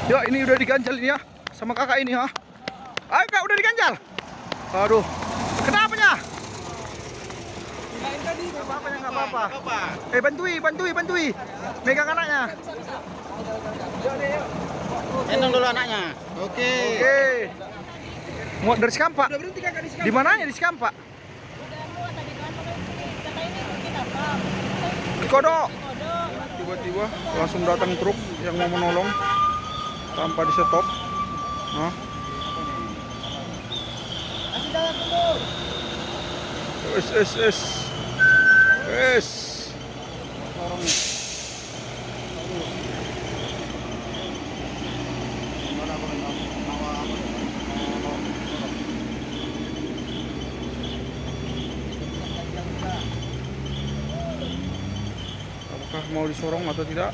Ya, ini udah diganjal ini ya sama kakak ini ya. Ayo kak, udah diganjal. Aduh, kenapanya? Tadi Apa-apanya nggak apa-apa. Bantui. Megang anaknya. Gendong dulu anaknya. Oke. Muat dari Sekampak. Udah berhenti kakak di sini. Di mananya di Sekampak? Di Kodok. Tiba-tiba langsung datang truk yang mau menolong tanpa di stop. Nah. Es. Apakah mau disorong atau tidak?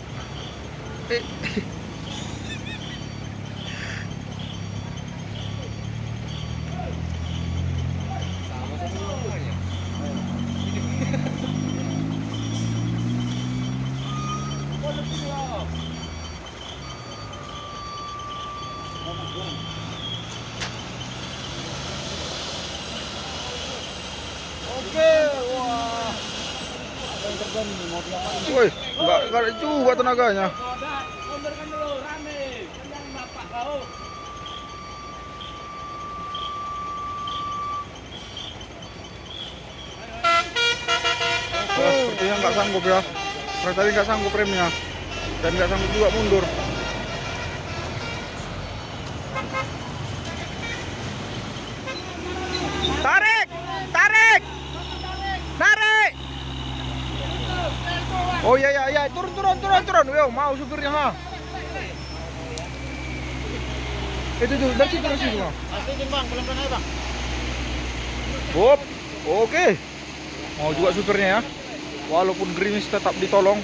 Oke, wah. Woi, enggak ada juga tenaganya. Mundur dulu, rame. Jangan bapak kau. Sepertinya nggak sanggup ya. Karena tadi nggak sanggup remnya dan nggak sanggup juga mundur. Tarik. Oh iya, turun. Yo, mau supirnya ha. Itu tuh, dari situ Bang. Masukin bang, pelan-pelan aja bang. Hop. Oke. Mau juga supirnya ya. Walaupun gerimis tetap ditolong.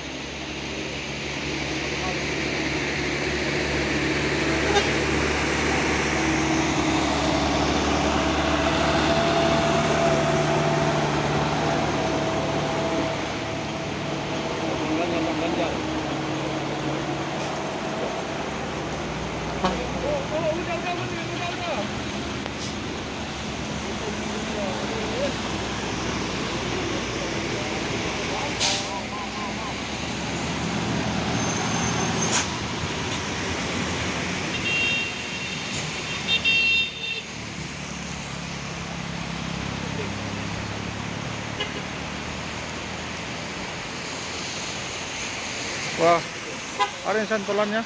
Wah, ada yang santolannya.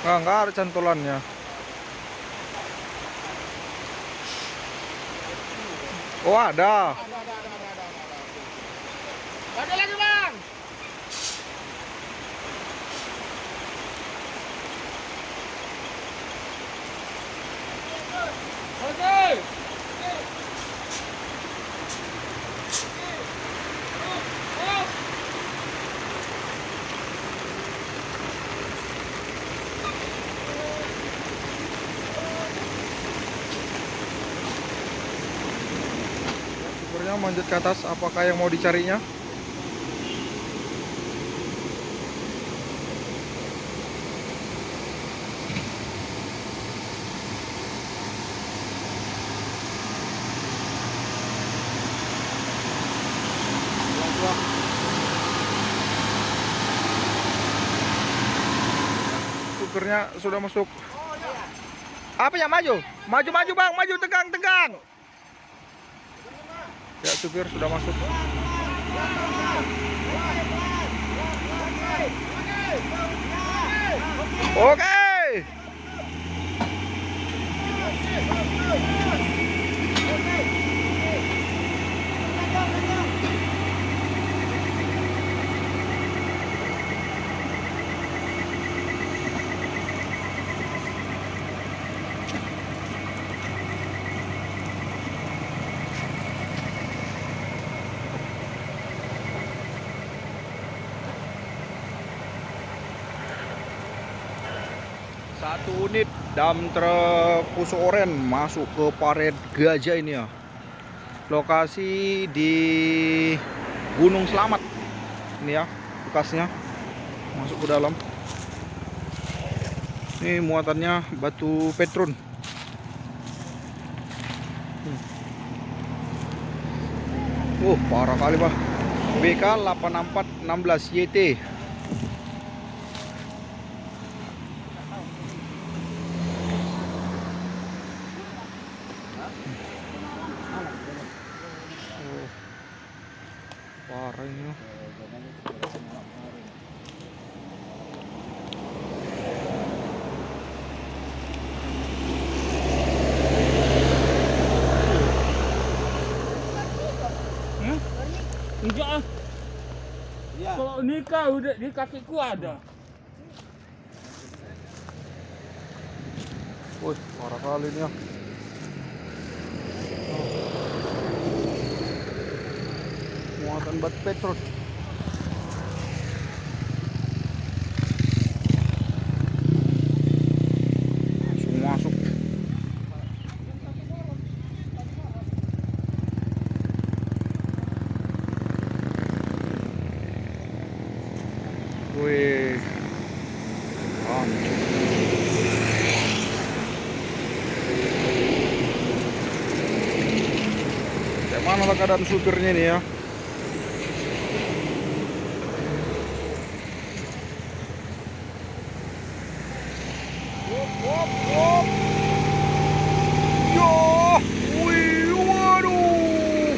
Nggak ada cantolannya. Oh ada. Ada lagi bang. Oke. Supirnya manjat ke atas. Apakah yang mau dicarinya? Supirnya sudah masuk. Apa yang maju? Maju bang, maju tegang. Ya, supir sudah masuk. Oke. Satu unit dump truk Puso Oren masuk ke Paret Gajah ini ya. Lokasi di Gunung Selamat. Ini ya bekasnya, masuk ke dalam. Ini muatannya batu petrun. Parah kali Pak. BK 86416 YT. Parah ini. Enggak ah. Iya. Kalau nikah udah di kakiku ada. Wih, parah kali ini ya. Muatan batu petrol. Langsung masuk. Wih, kayak mana lah keadaan supirnya ini ya? Yo, wih, waduh,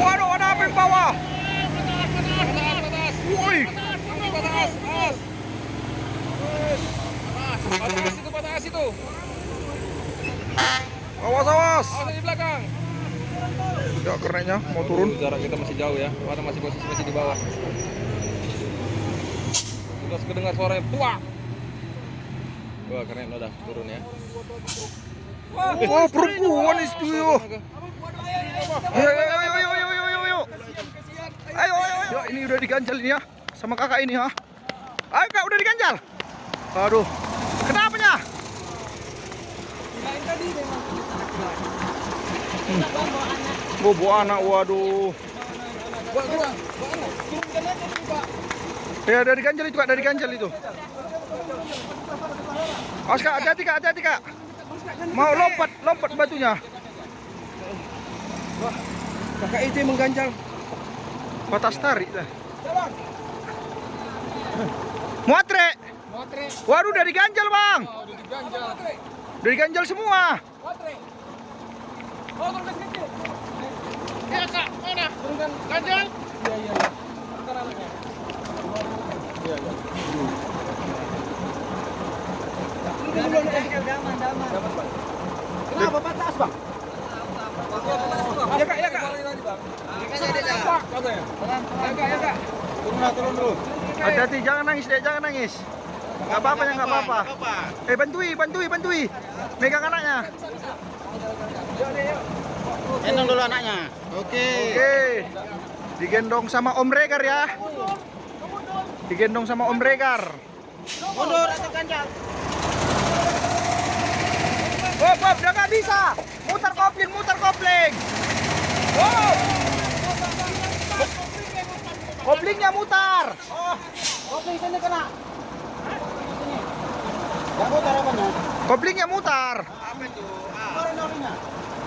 waduh, ada apa di bawah? Wih, Batas itu. awas, awas. Awas di belakang. Tidak, kerennya mau turun. Jarak kita masih jauh ya. Mana masih posisi masih di bawah. Sudah kedengar suaranya tuak. Wah, keren udah turun ya. Oh, perempuan itu yo. Ayo, ayo, ayo, ayo, ayo, ayo, ayo. Ayo, ayo, ayo. Ini udah diganjal ini ya, sama kakak ini ya. Ayo kak, udah diganjal. Aduh, kenapanya? Gue bawa anak, waduh. Ya dari ganjal itu kak, dari ganjal itu. Awas kak, hati-hati kak, hati-hati kak. Mau lompat, lompat batunya. Wah, kakak itu mengganjal. Batas tarik dah. Muatre. Waduh, udah diganjal bang. Oh, udah diganjal. Udah diganjal semua. Oh, turun ke sini. Ya kak, mana? Turunkan ganjal. Iya, iya, iya. Turunkan anaknya. Iya, iya. Dapat, Bang. Kenapa batas, Bang? Ya, Kak, ya, Kak. Ya, Kak. Turun dulu. Hati-hati, jangan nangis deh, jangan nangis. Nggak apa-apa ya, nggak apa-apa. Bantui. Megang anaknya. Gendong dulu anaknya. Oke. Oke. Digendong sama Om Regar ya. Digendong sama Om Regar. Mundur atau ganjal? Oh, Bob, udah nggak bisa. Mutar kopling. Wow. Koplingnya mutar. Oh, kopling sini kena. Ya mutar apanya? Koplingnya mutar. Apa itu? Keluarin olinya.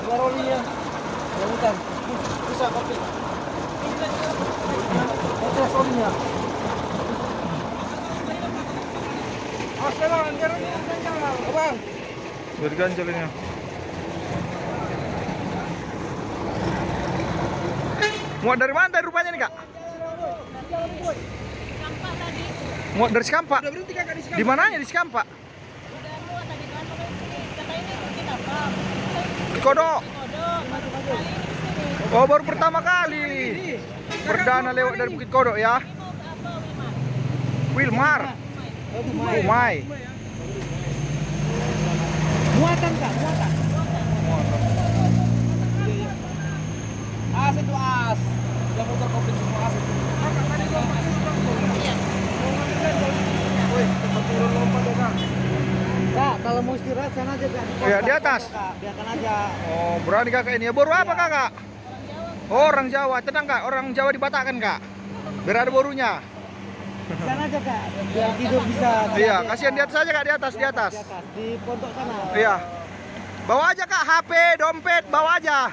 Keluar olinya. Ya mutar. Bisa kopling. Proses olinya. Awas bang, jangan ganjal. Bang. Udah diganjal ini. Muat dari mana tadi rupanya nih kak? Kampak tadi. Muat dari Sekampak. Udah berhenti kakak di Di mananya di Sekampak? Udah muat tadi kan katanya bukit apa? Di Kodok. Kodok baru kali ini di sini. Oh, baru pertama kali. Perdana lewat dari Bukit Kodok ya. Ini mau ke apa Wilmar. Umay. Muatan kak, muatan. As itu as. Yang muter kopling semua as itu. Iya. Kak, kalau mau istirahat istirahat sana aja Kak. Ya, di atas. Biarkan aja. Oh, berani kakak ini. Ya, boru apa kakak? Oh, orang Jawa. Tenang kak, orang Jawa di Batak kan kak? Biar ada borunya. Sana aja Kak. Biar tidur bisa. Iya, kasihan di atas aja kak, di atas, di atas. Di pondok sana. Iya. Bawa aja kak, HP, dompet, bawa aja.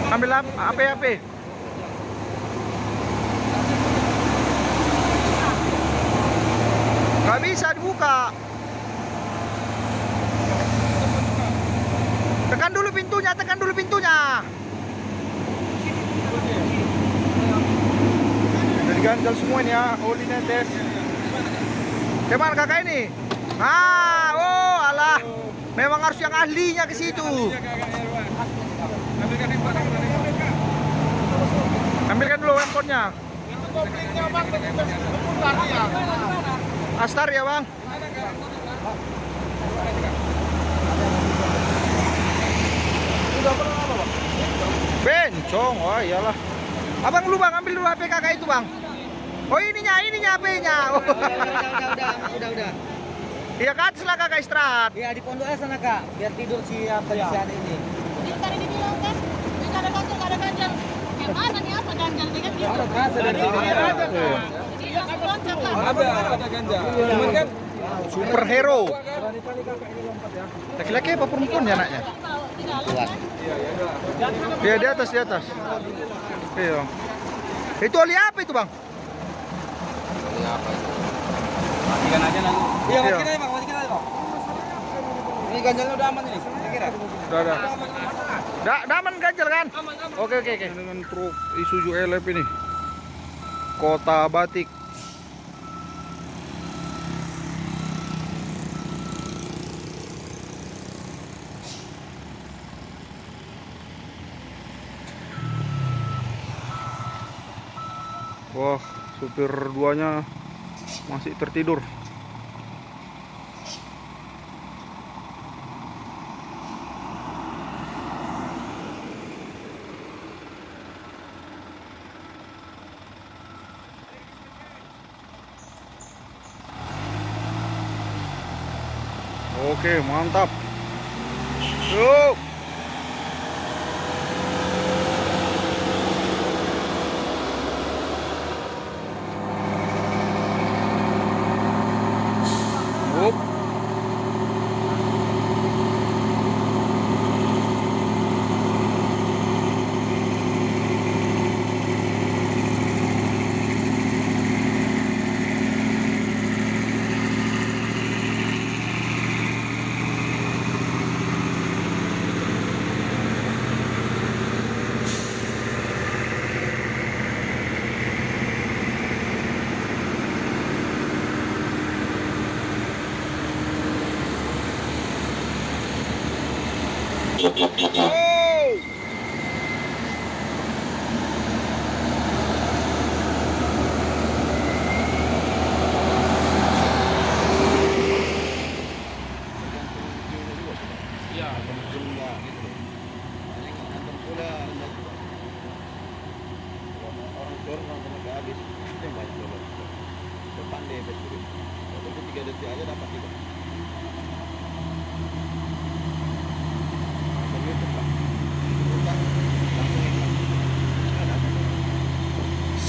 Ambil HP. Gak bisa dibuka. Tekan dulu pintunya. Udah diganjal semua ini ya, oli netes. Gimana kakak ini? Oh alah, memang harus yang ahlinya ke situ. Ambilkan dulu handphonenya. Koplingnya Bang, putar ya. Astar ya bang. Bencong, wah iyalah. Abang lu bang, ambil dulu HP kakak itu bang. Oh ininya HP-nya. Oh. Udah. Iya kan, setelah kakak istirahat. Ya di pondoknya sana Kak, biar tidur siapa si ada ini. Jadi tadi dibilang kan, ini ada ganjal. Yang mana nih apa ganjal ini kan dia. Ada Kak, sudah di Jadi langsung loncat lah. Ada ganja. Cuman kan Superhero. berani kali kakak ini lompat ya. Laki-laki apa perempuan ya anaknya? Tinggal kan. Iya di atas. Iya. Itu oli apa itu bang? Matikan aja nanti. Iya. Matikan aja Bang. Ini ganjalnya udah aman ini, saya kira. Udah aman ganjal kan? Oke. Dengan truk Isuzu LF ini. Kota Batik. Wah, supir duanya masih tertidur. Oke, mantap. Yuk. Up. Oh.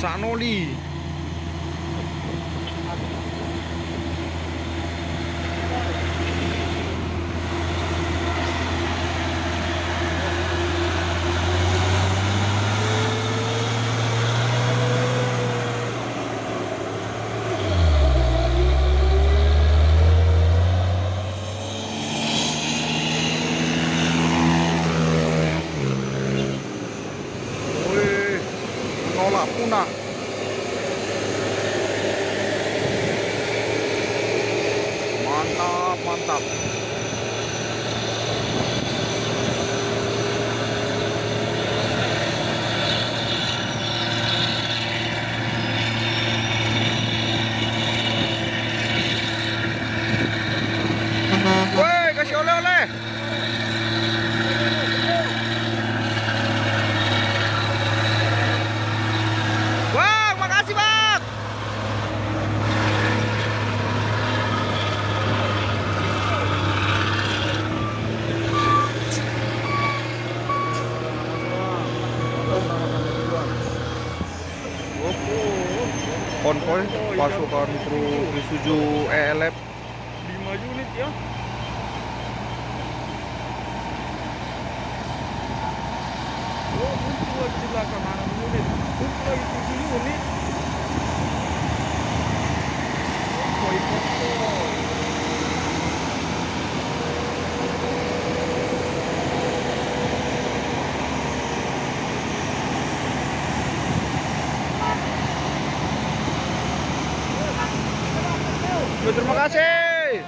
Sanoli. Wih, menolak punah. Mantap. Woi, kasih oleh-oleh. konvoy pasukan truk Isuzu ELF 5 unit ya. Oh, muncul lagi di belakang 6 unit. Muncul lagi 7 unit. Konvoy. Yo, terima kasih.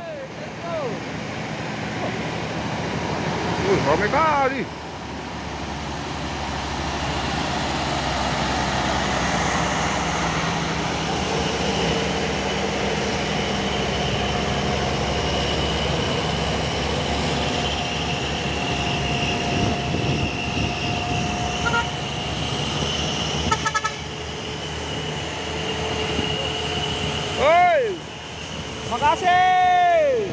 Ramai kali. Hoi, makasih.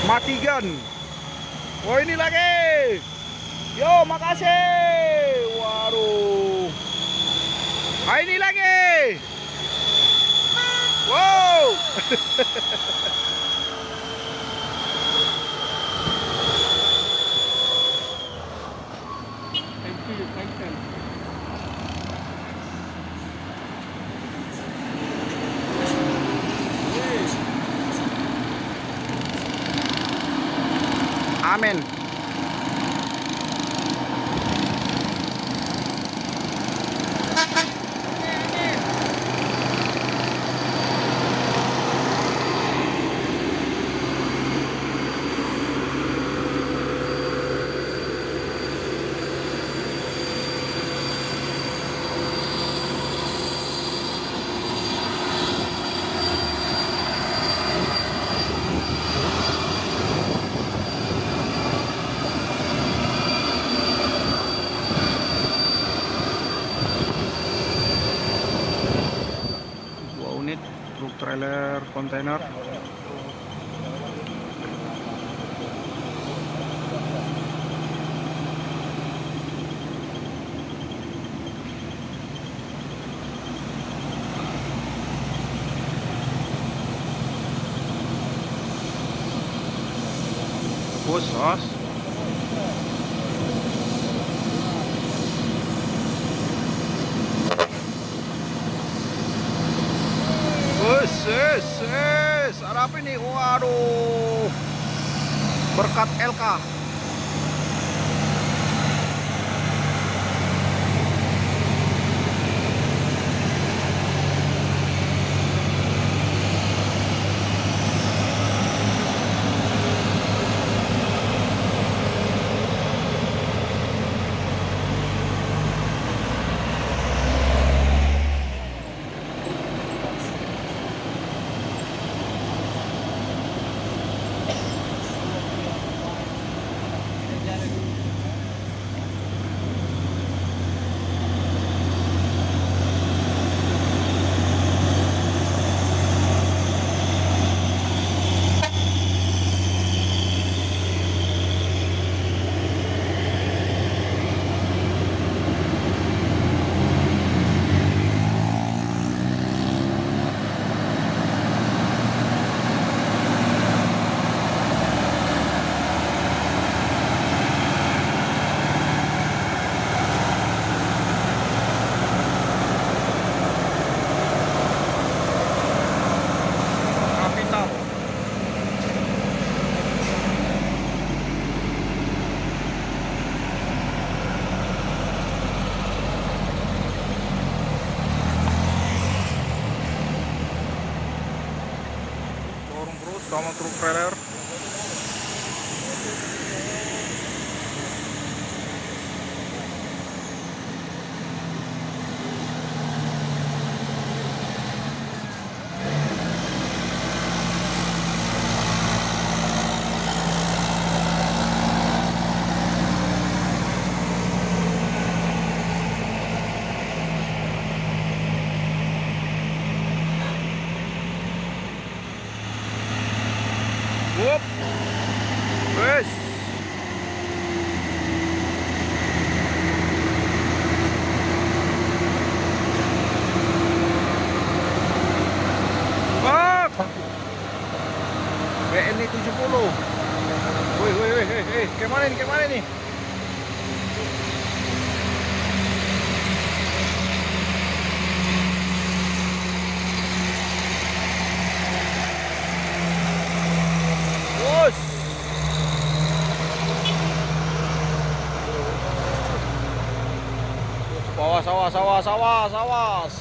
Matigan. Oh, ini lagi. Yo, makasih. Waduh. Ah, ini lagi. Wow. Thank you. Amin. Unit truk trailer kontainer. Khusus ada apa ini? Waduh, berkat LK. Sama truk trailer. awas, awas, awas, awas, awas.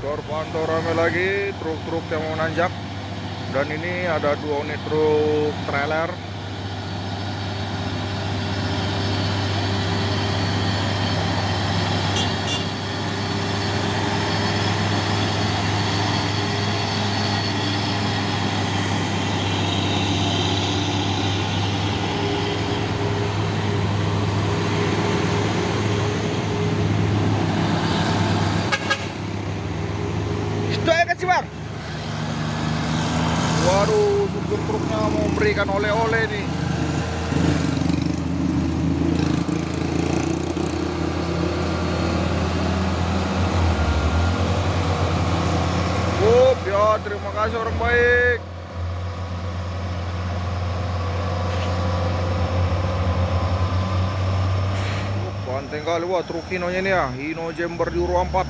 Dor pantau rame lagi, truk-truk yang mau nanjak. Dan ini ada 2 unit truk trailer. Bang. Waduh, supir truknya mau memberikan oleh-oleh nih. Ya, terima kasih orang baik. Banteng kali wah truk Hinonya nih ya, Hino Jember di Euro 4.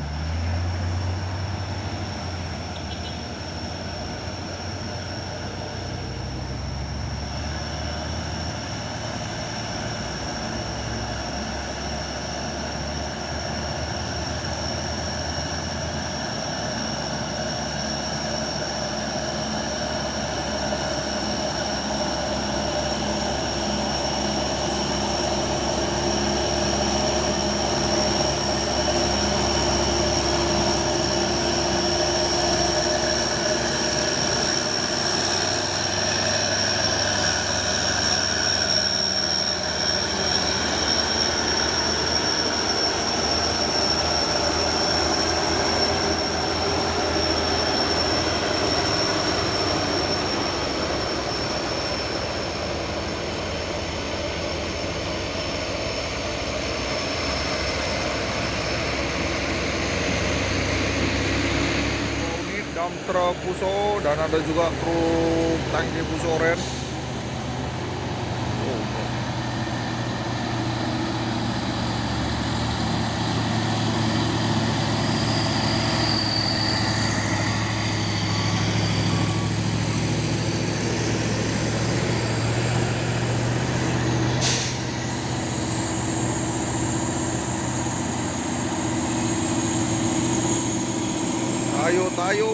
Truk Fuso dan ada juga truk tangki Fuso Ren. Tayo, tayo.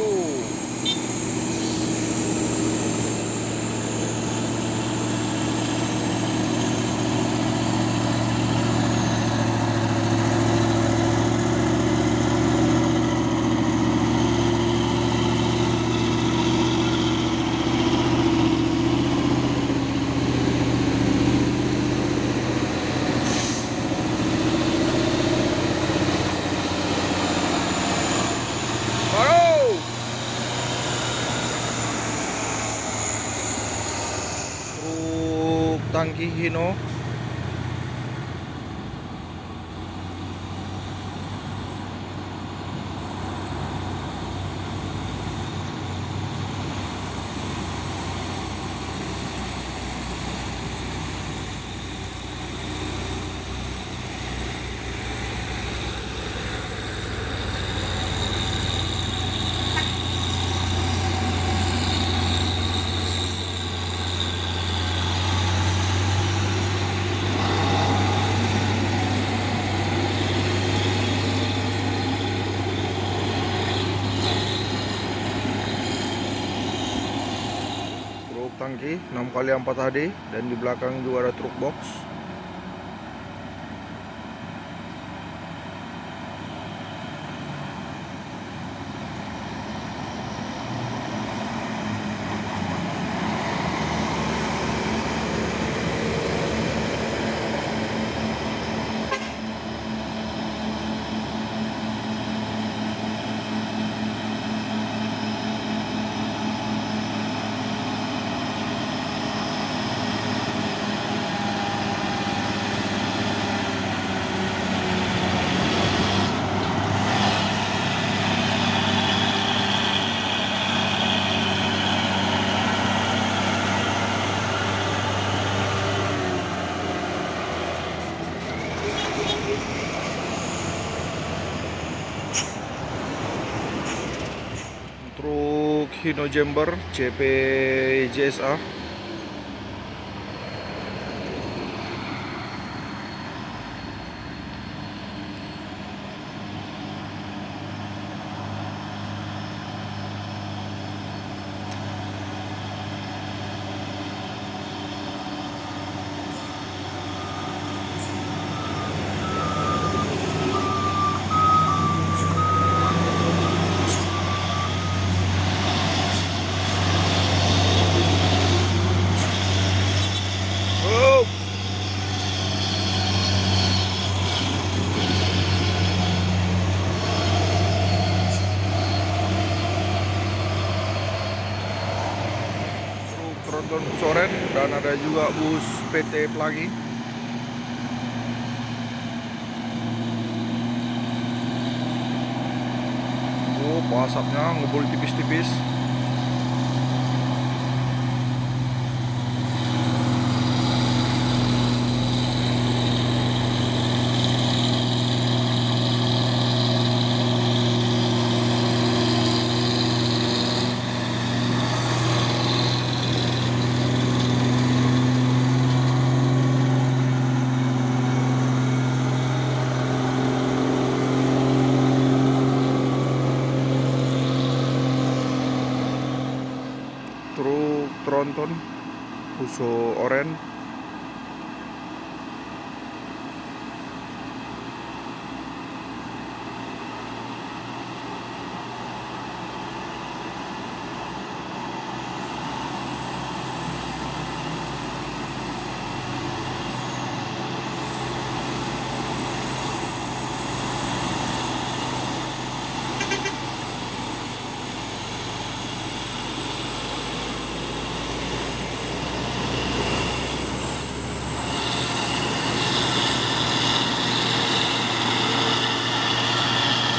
Tangki Hino. Tangki 6x4 HD dan di belakang juga ada truk box. Truk Hino Jember CP JSA. bus oren, dan ada juga bus PT Pelangi. Oh, asapnya ngebul tipis-tipis. Truk tronton Fuso oren.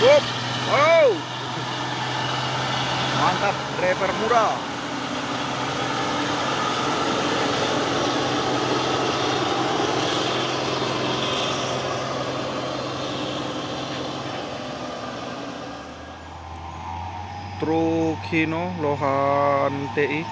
Wup, wow, mantap, driver muda. Truk Hino Lohan TI.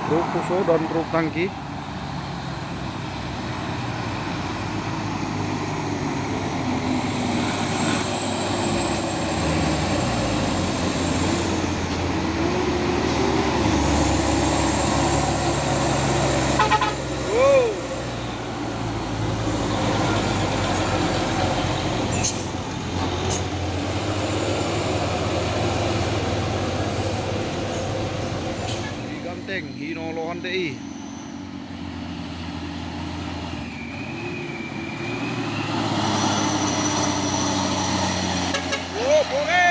Truk Fuso dan truk tangki. Wow. Ganteng Hino Lohan TI. Oke,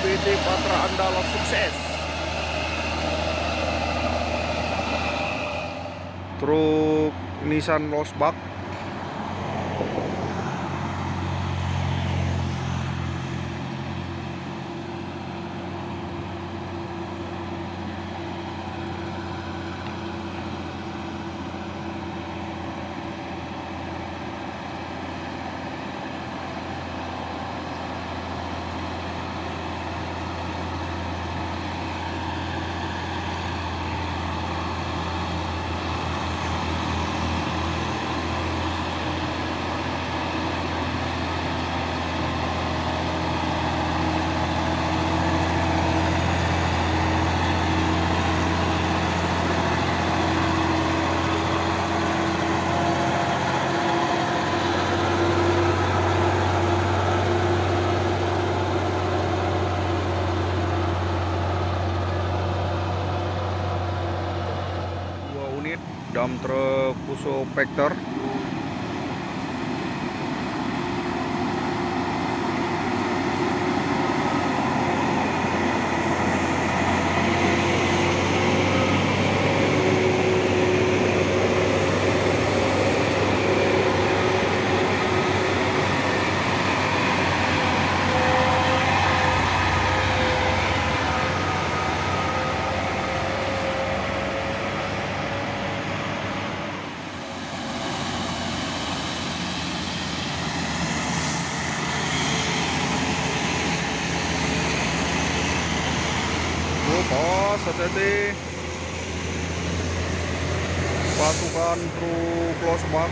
PT Patra Andala sukses. Truk Nissan Losbak. Dump truk Fuso Vector. Bos, hati-hati. pasukan truk losbak.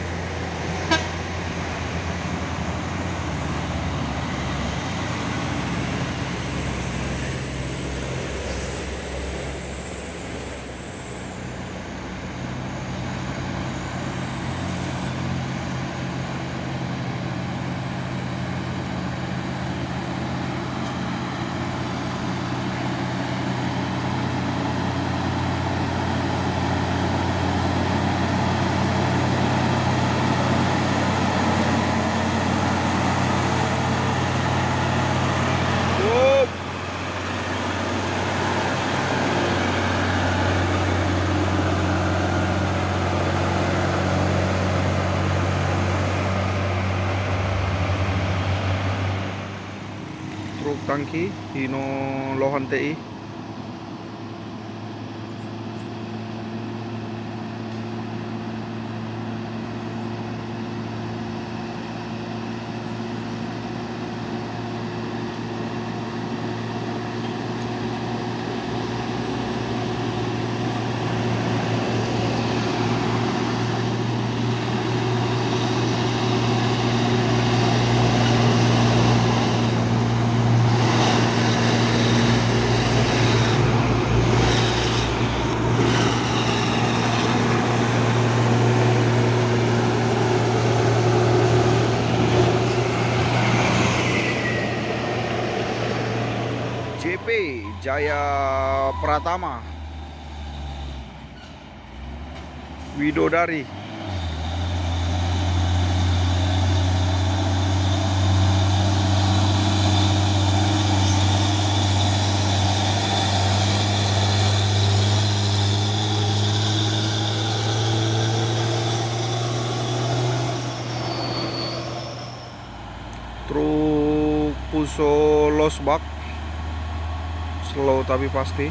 Truk tangki Hino Lohan TI. JP Jaya Pratama Widodari. Truk Puso Losbak, slow tapi pasti.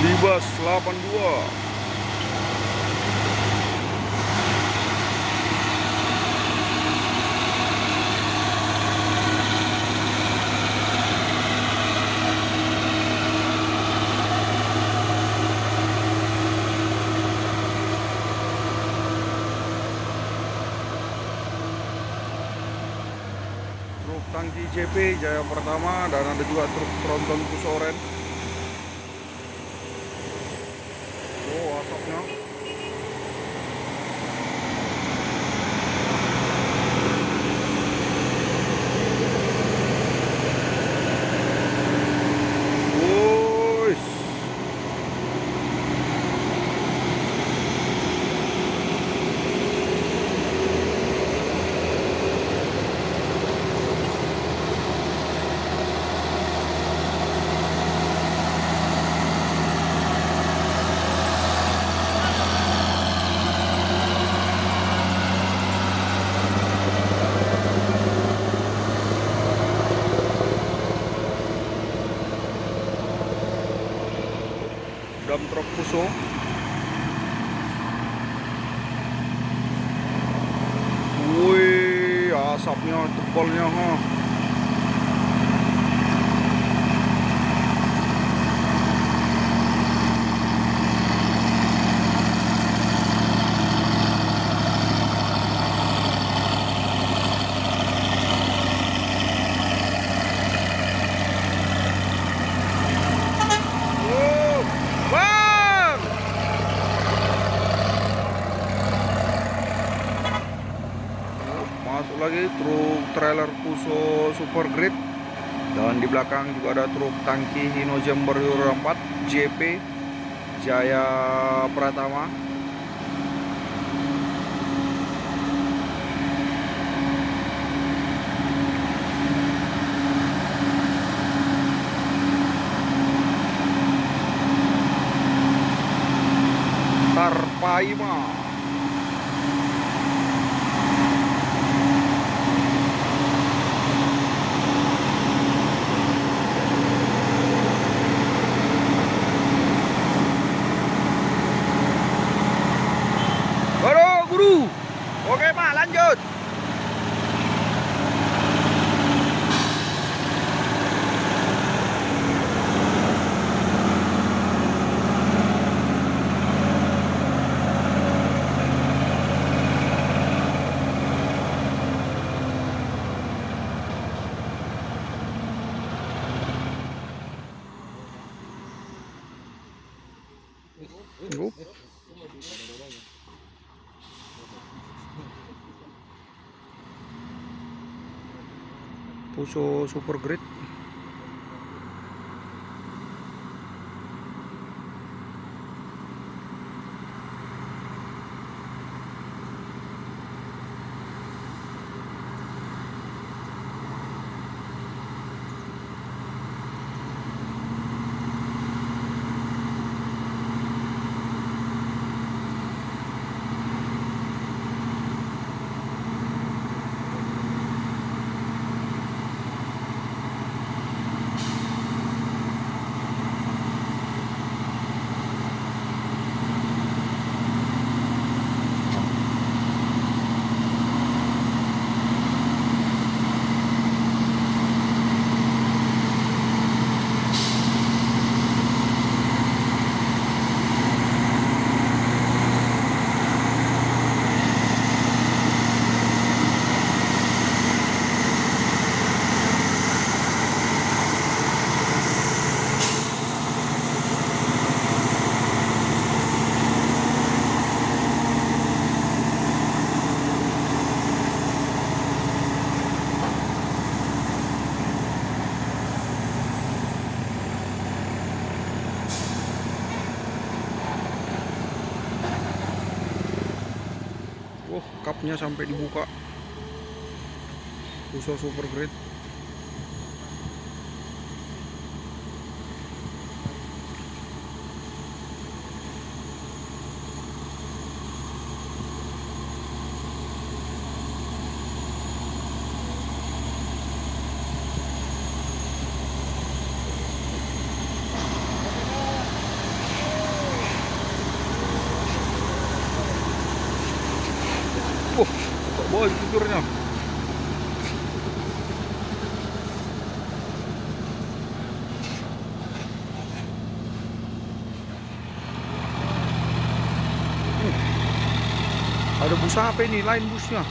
Libas 82. Truk tangki JP Jaya Pertama, dan ada juga truk tronton Pusoren. Oh, asapnya. Wush. Dump truck Puso. Wih, asapnya tebalnya, ha. Masuk lagi truk trailer Puso Super Grid, dan di belakang juga ada truk tangki Hino Jember Euro 4 JP Jaya Pratama. Oke Pak, lanjut. Go. Puso super great. Cupnya sampai dibuka. Puso super great. Kok bawah tidurnya. Ada bus apa ini? Lain busnya.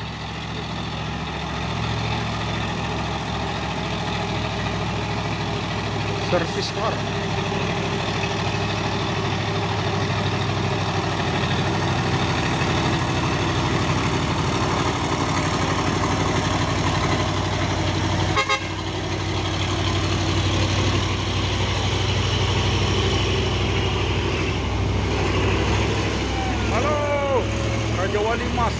Service car. Raja Wali Mas.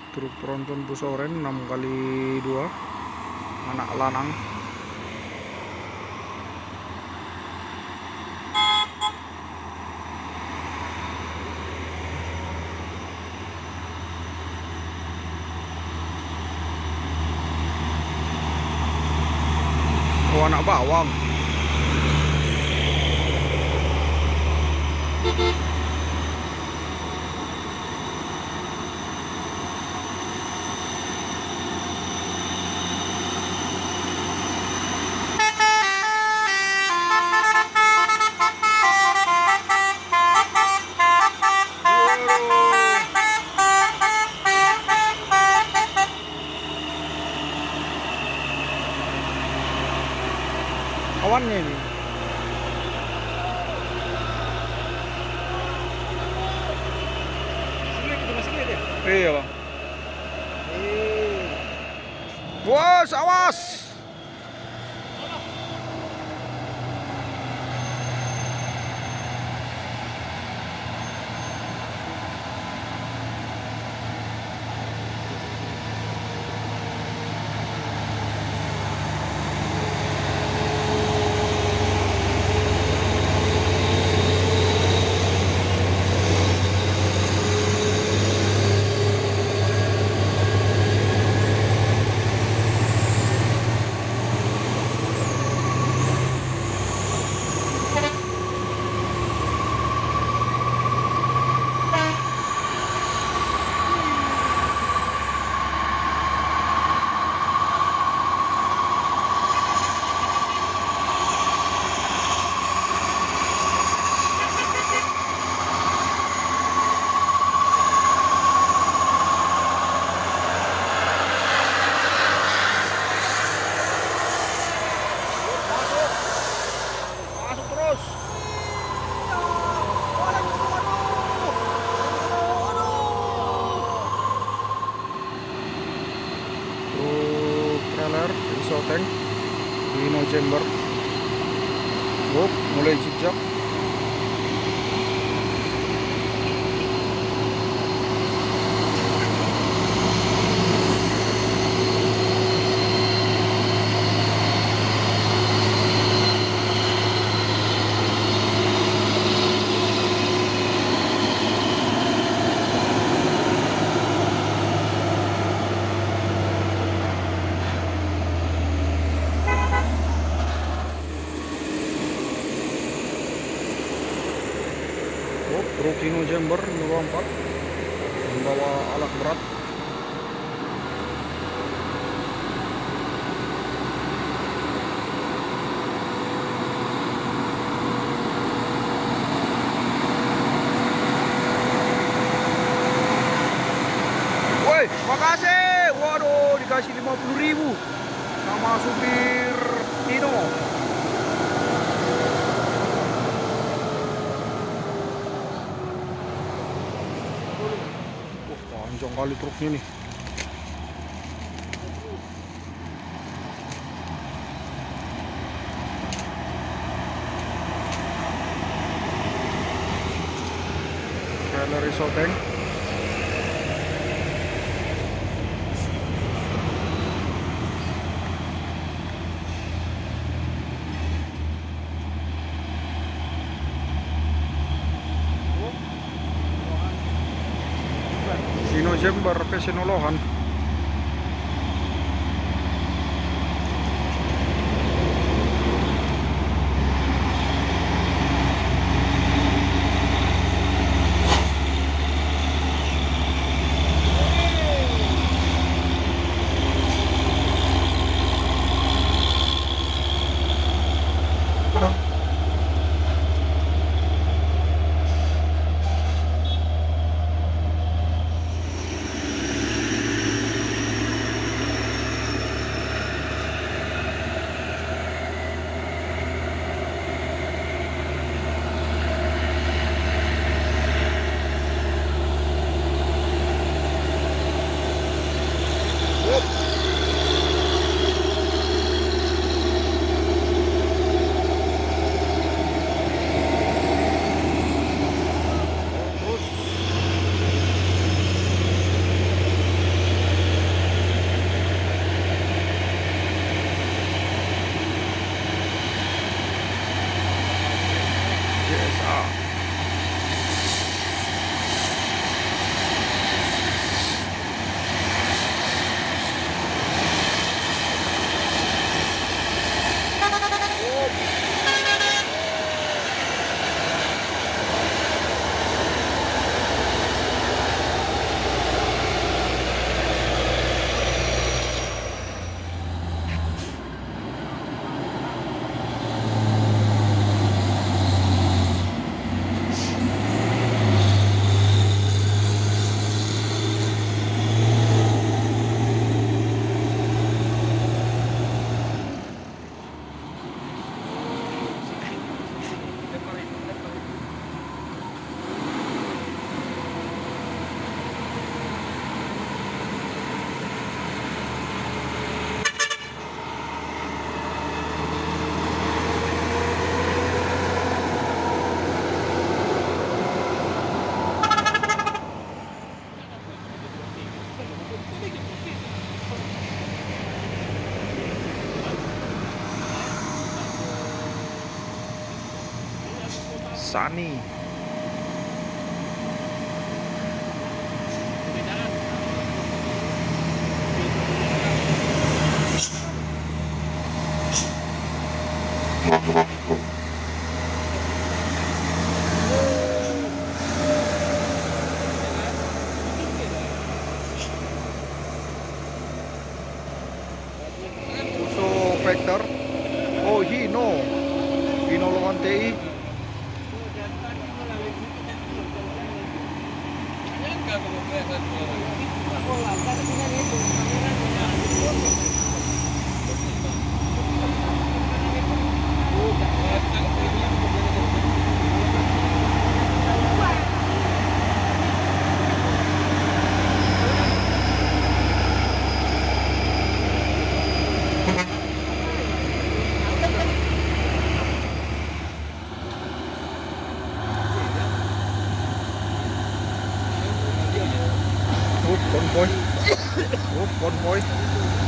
Truk tronton bus oren 6x2 anak lanang. Oh, anak bawang. depannya ini. Iya bang. Bos, awas. Masuk terus. Truk trailer Isoteng Dino Chamber. Mulai jejak. Truk Dino Chamber 24 membawa alat berat. Woi, makasih. Waduh, dikasih 50.000 sama supir Dino. Panjang kali truknya nih. Trailer Isoteng. Dino Chamber Pesinolohan. Sani. So Vector. Oh, Hino lawan TI. Konvoy. Konvoy.